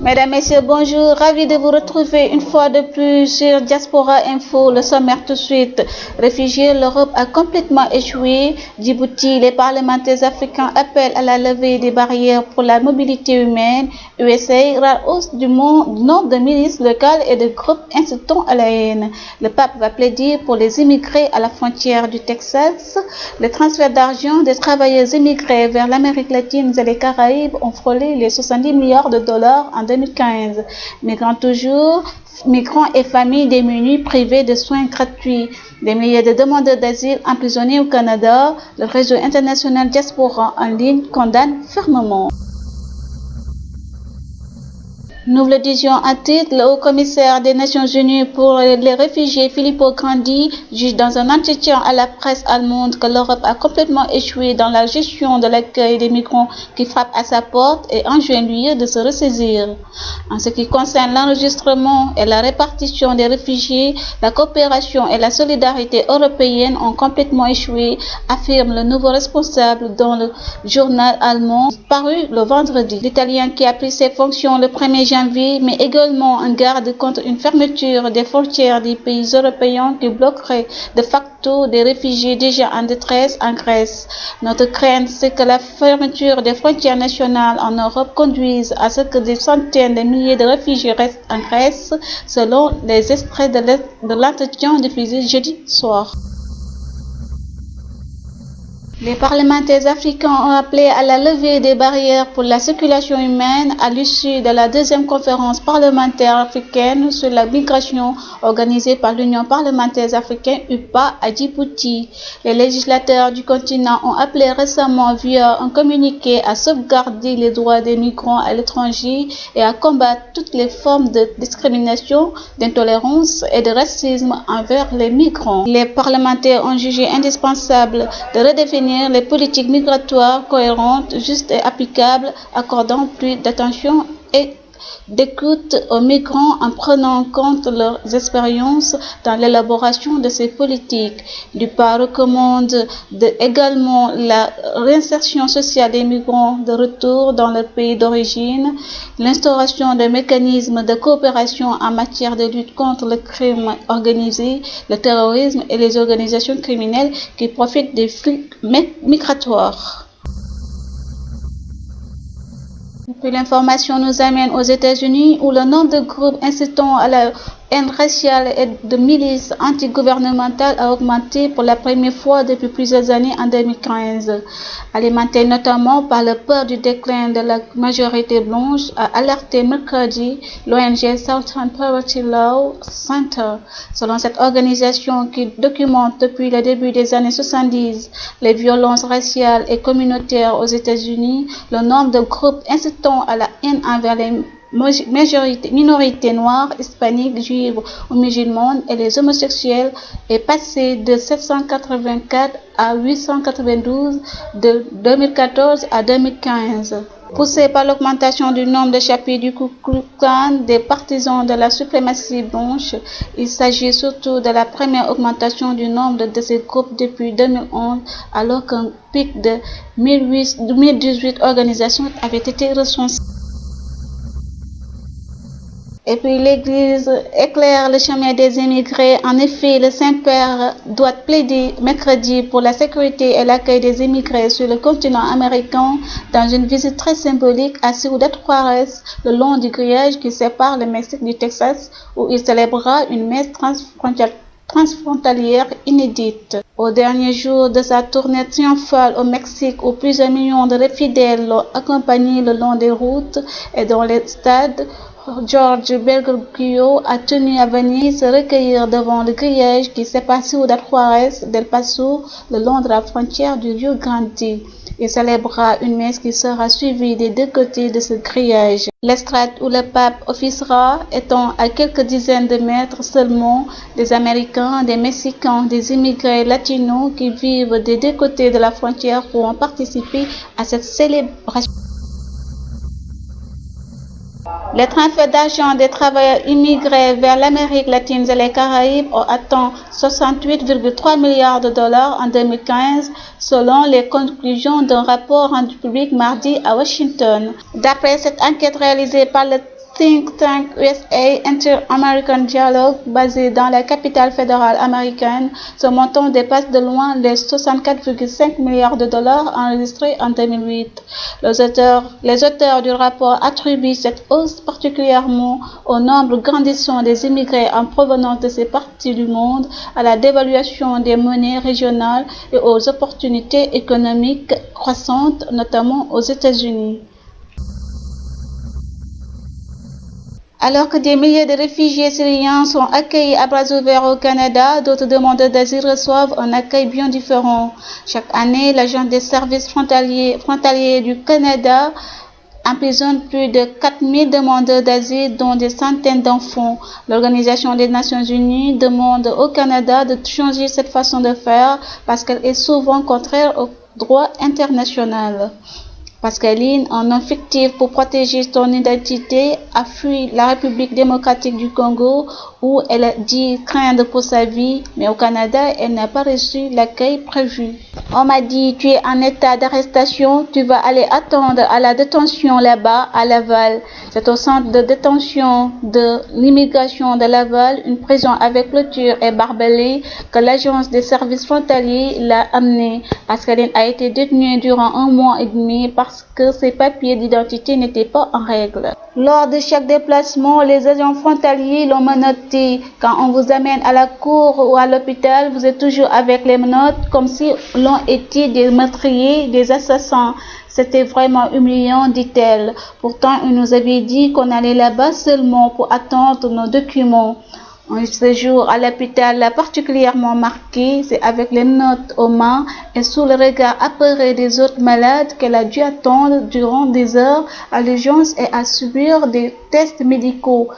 Mesdames, Messieurs, bonjour. Ravi de vous retrouver une fois de plus sur Diaspora Info. Le sommaire tout de suite. Réfugiés, l'Europe a complètement échoué. Djibouti, les parlementaires africains appellent à la levée des barrières pour la mobilité humaine. USA, rare hausse du nombre de milices locales et de groupes incitant à la haine. Le pape va plaider pour les immigrés à la frontière du Texas. Le transfert d'argent des travailleurs immigrés vers l'Amérique latine et les Caraïbes ont frôlé les 70 milliards de dollars en 2015. Migrants et familles démunies privées de soins gratuits. Des milliers de demandeurs d'asile emprisonnés au Canada. Le réseau international Diaspora en ligne condamne fermement. Nous le disions à titre, le haut-commissaire des Nations Unies pour les réfugiés, Filippo Grandi, juge dans un entretien à la presse allemande que l'Europe a complètement échoué dans la gestion de l'accueil des migrants qui frappent à sa porte et enjoint-lui de se ressaisir. En ce qui concerne l'enregistrement et la répartition des réfugiés, la coopération et la solidarité européenne ont complètement échoué, affirme le nouveau responsable dans le journal allemand paru le vendredi. L'Italien qui a pris ses fonctions le 1er janvier, mais également en garde contre une fermeture des frontières des pays européens qui bloquerait de facto des réfugiés déjà en détresse en Grèce. Notre crainte, c'est que la fermeture des frontières nationales en Europe conduise à ce que des centaines de milliers de réfugiés restent en Grèce, selon les extraits de l'entretien diffusé jeudi soir. Les parlementaires africains ont appelé à la levée des barrières pour la circulation humaine à l'issue de la deuxième conférence parlementaire africaine sur la migration organisée par l'Union parlementaire africaine UPA à Djibouti. Les législateurs du continent ont appelé récemment via un communiqué à sauvegarder les droits des migrants à l'étranger et à combattre toutes les formes de discrimination, d'intolérance et de racisme envers les migrants. Les parlementaires ont jugé indispensable de redéfinir les politiques migratoires cohérentes, justes et applicables, accordant plus d'attention et d'écoute aux migrants en prenant en compte leurs expériences dans l'élaboration de ces politiques. DUPA recommande également la réinsertion sociale des migrants de retour dans leur pays d'origine, l'instauration de mécanismes de coopération en matière de lutte contre le crime organisé, le terrorisme et les organisations criminelles qui profitent des flux migratoires. Puis l'information nous amène aux États-Unis où le nombre de groupes incitant à la haine raciale et de milices antigouvernementales a augmenté pour la première fois depuis plusieurs années en 2015. Alimenté notamment par la peur du déclin de la majorité blanche, a alerté mercredi l'ONG Southern Poverty Law Center. Selon cette organisation qui documente depuis le début des années 70 les violences raciales et communautaires aux États-Unis, le nombre de groupes incitant à la haine envers les minorités noires, hispaniques, juives ou musulmanes et les homosexuels est passé de 784 à 892 de 2014 à 2015. Poussé par l'augmentation du nombre de chapitres du Ku Klux Klan des partisans de la suprématie blanche, il s'agit surtout de la première augmentation du nombre de ces groupes depuis 2011, alors qu'un pic de 1018 organisations avait été recensé. Et puis l'Église éclaire le chemin des immigrés. En effet, le Saint-Père doit plaider mercredi pour la sécurité et l'accueil des immigrés sur le continent américain dans une visite très symbolique à Ciudad Juárez, le long du grillage qui sépare le Mexique du Texas, où il célébrera une messe transfrontalière inédite. Au dernier jour de sa tournée triomphale au Mexique, où plusieurs millions de fidèles l'ont accompagné le long des routes et dans les stades, George Bergoglio a tenu à venir se recueillir devant le grillage qui sépare Ciudad Juárez d'El Paso le long de la frontière du Rio Grande. Il célébrera une messe qui sera suivie des deux côtés de ce grillage. L'estrade où le pape officiera étant à quelques dizaines de mètres seulement, des Américains, des Mexicains, des immigrés latinos qui vivent des deux côtés de la frontière pourront participer à cette célébration. Les transferts d'argent des travailleurs immigrés vers l'Amérique latine et les Caraïbes ont atteint 68,3 milliards de dollars en 2015, selon les conclusions d'un rapport rendu public mardi à Washington. D'après cette enquête réalisée par le think tank USA Inter-American Dialogue, basé dans la capitale fédérale américaine, ce montant dépasse de loin les 64,5 milliards de dollars enregistrés en 2008. Les auteurs du rapport attribuent cette hausse particulièrement au nombre grandissant des immigrés en provenance de ces parties du monde, à la dévaluation des monnaies régionales et aux opportunités économiques croissantes, notamment aux États-Unis. Alors que des milliers de réfugiés syriens sont accueillis à bras ouverts au Canada, d'autres demandeurs d'asile reçoivent un accueil bien différent. Chaque année, l'Agence des services frontaliers du Canada emprisonne plus de 4000 demandeurs d'asile, dont des centaines d'enfants. L'Organisation des Nations Unies demande au Canada de changer cette façon de faire parce qu'elle est souvent contraire au droit international. Pascaline, un nom fictif pour protéger son identité, a fui la République démocratique du Congo où elle a dit craindre pour sa vie, mais au Canada, elle n'a pas reçu l'accueil prévu. On m'a dit, tu es en état d'arrestation, tu vas aller attendre à la détention là-bas, à Laval. C'est au centre de détention de l'immigration de Laval, une prison avec clôture et barbelés, que l'Agence des services frontaliers l'a amenée. Pascaline a été détenue durant 1 mois et demi parce que ses papiers d'identité n'étaient pas en règle. Lors de chaque déplacement, les agents frontaliers l'ont menotté. Quand on vous amène à la cour ou à l'hôpital, vous êtes toujours avec les menottes, comme si l'on était des meurtriers, des assassins. C'était vraiment humiliant, dit-elle. Pourtant, on nous avait dit qu'on allait là-bas seulement pour attendre nos documents. Un séjour à l'hôpital l'a particulièrement marqué. C'est avec les notes aux mains et sous le regard apeuré des autres malades qu'elle a dû attendre durant des heures à l'urgence et à subir des tests médicaux.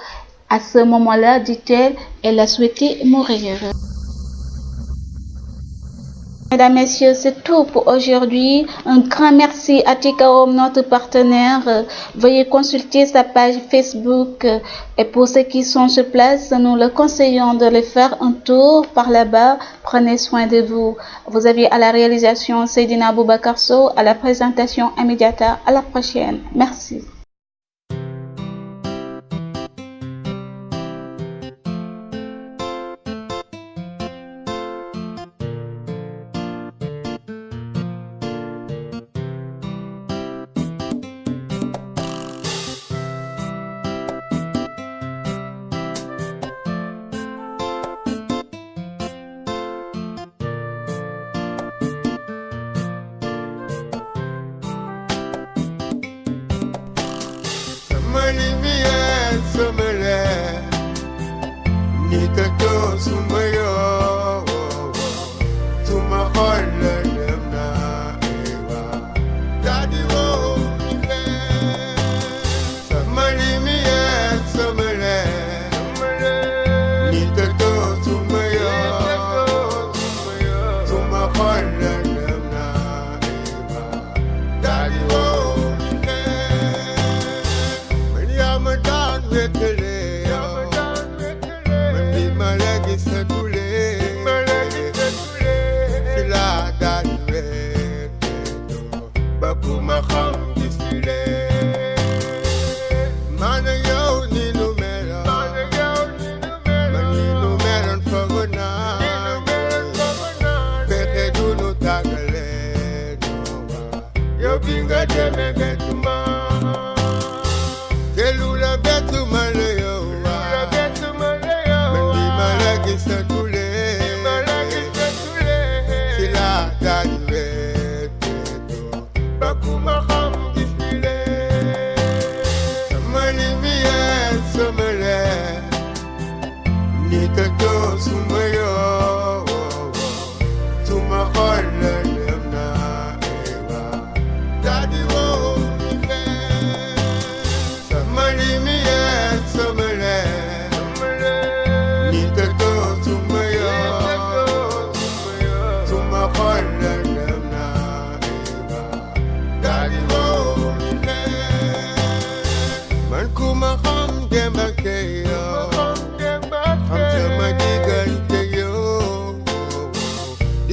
À ce moment-là, dit-elle, elle a souhaité mourir. Mesdames, Messieurs, c'est tout pour aujourd'hui. Un grand merci à Tikaom, notre partenaire. Veuillez consulter sa page Facebook. Et pour ceux qui sont sur place, nous le conseillons de le faire un tour par là-bas. Prenez soin de vous. Vous aviez à la réalisation Seydina Boubacar Sow, à la présentation Amindiata. À la prochaine. Merci.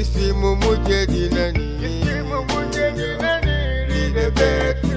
Isi mu muje dinani, li de bet.